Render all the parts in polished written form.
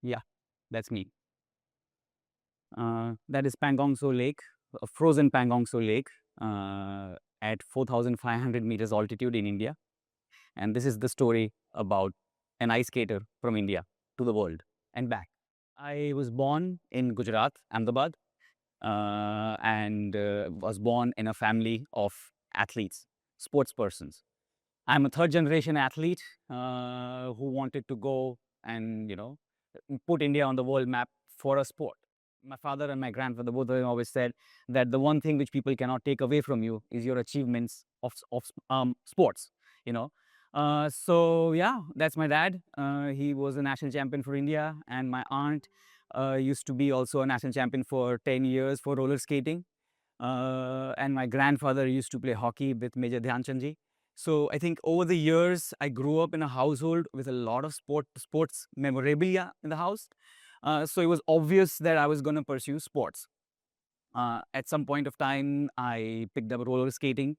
Yeah, that's me. That is Pangong Tso Lake, a frozen Pangong Tso Lake at 4,500 meters altitude in India. And this is the story about an ice skater from India to the world and back. I was born in Gujarat, Ahmedabad, and was born in a family of athletes, sports persons. I'm a third generation athlete who wanted to go and, put India on the world map for a sport. My father and my grandfather, both of them always said that the one thing which people cannot take away from you is your achievements of sports, you know. So yeah, that's my dad. He was a national champion for India, and my aunt used to be also a national champion for 10 years for roller skating. And my grandfather used to play hockey with Major Dhyan Chand ji. So I think over the years, I grew up in a household with a lot of sports memorabilia in the house. So it was obvious that I was going to pursue sports. At some point of time, I picked up roller skating,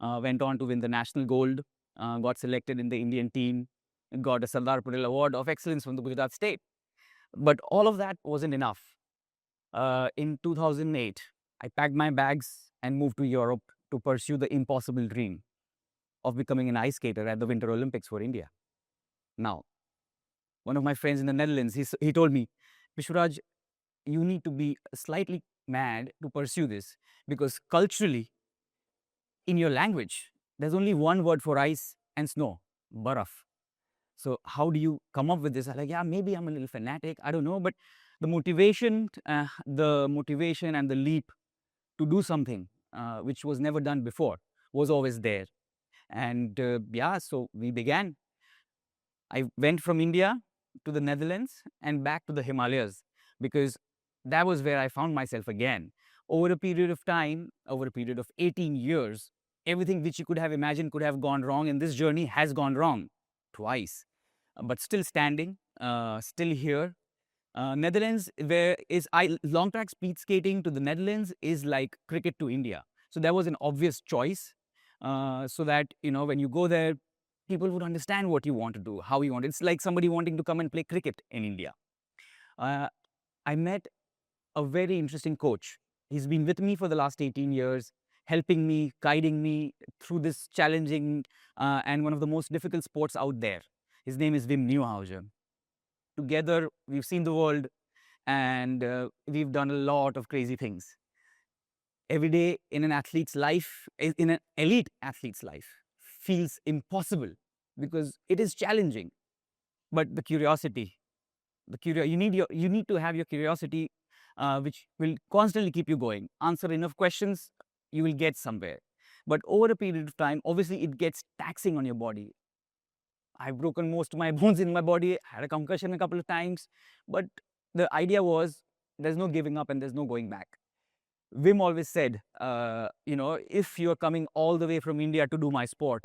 went on to win the national gold, got selected in the Indian team, got a Sardar Patel Award of Excellence from the Gujarat state. But all of that wasn't enough. In 2008, I packed my bags and moved to Europe to pursue the impossible dream of becoming an ice skater at the Winter Olympics for India. Now, one of my friends in the Netherlands, he told me, Vishwaraj, you need to be slightly mad to pursue this because culturally, in your language, there's only one word for ice and snow, baraf. So how do you come up with this? I'm like, yeah, maybe I'm a little fanatic. I don't know, but the motivation and the leap to do something which was never done before was always there. And yeah, so we began. I went from India to the Netherlands and back to the Himalayas because that was where I found myself again. Over a period of time, over a period of 18 years, everything which you could have imagined could have gone wrong, and this journey has gone wrong twice. But still standing, still here. Netherlands, where is I long track speed skating to the Netherlands is like cricket to India. So that was an obvious choice. So that when you go there, people would understand what you want to do, how you want. It's like somebody wanting to come and play cricket in India. Uh, I met a very interesting coach. He's been with me for the last 18 years, helping me, guiding me through this challenging and one of the most difficult sports out there. His name is Wim Nieuwenhuizen. Together, we've seen the world and we've done a lot of crazy things. Every day in an athlete's life, in an elite athlete's life, feels impossible because it is challenging. But the curiosity, you need to have your curiosity, which will constantly keep you going. Answer enough questions, you will get somewhere. But over a period of time, obviously, it gets taxing on your body. I've broken most of my bones in my body, had a concussion a couple of times, but the idea was there's no giving up and there's no going back. Wim always said, if you're coming all the way from India to do my sport,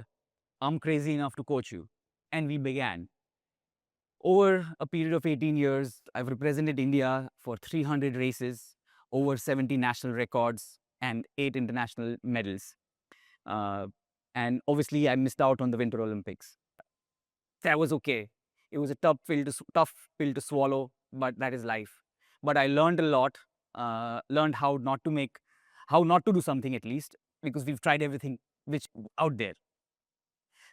I'm crazy enough to coach you. And we began. Over a period of 18 years, I've represented India for 300 races, over 70 national records, and 8 international medals. Uh, and obviously, I missed out on the Winter Olympics. That was okay. It was a tough pill to swallow, but that is life. But I learned a lot, learned how not to do something at least, because we've tried everything which out there.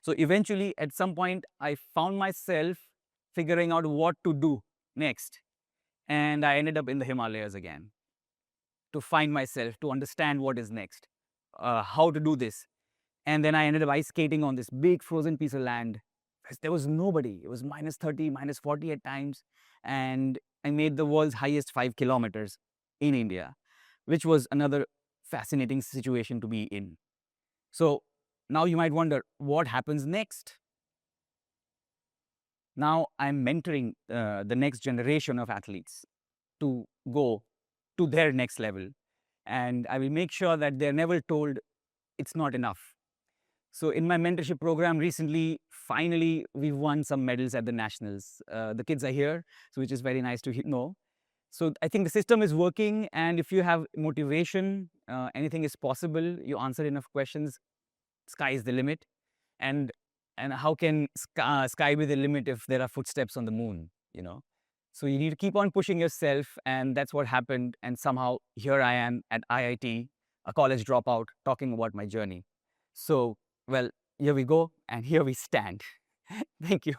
So eventually, at some point, I found myself figuring out what to do next. And I ended up in the Himalayas again to find myself, to understand what is next, how to do this. And then I ended up ice skating on this big frozen piece of land. There was nobody. It was minus 30, minus 40 at times. And I made the world's highest 5 kilometers in India, which was another fascinating situation to be in. So now you might wonder what happens next? Now I'm mentoring the next generation of athletes to go to their next level. And I will make sure that they're never told it's not enough. So in my mentorship program recently, finally, we've won some medals at the nationals. The kids are here, so which is very nice to know. So I think the system is working, and if you have motivation, anything is possible. You answer enough questions, sky is the limit. And how can sky be the limit if there are footsteps on the moon? So you need to keep on pushing yourself, and that's what happened. And somehow here I am at IIT, a college dropout, talking about my journey. So, well, here we go, and here we stand. Thank you.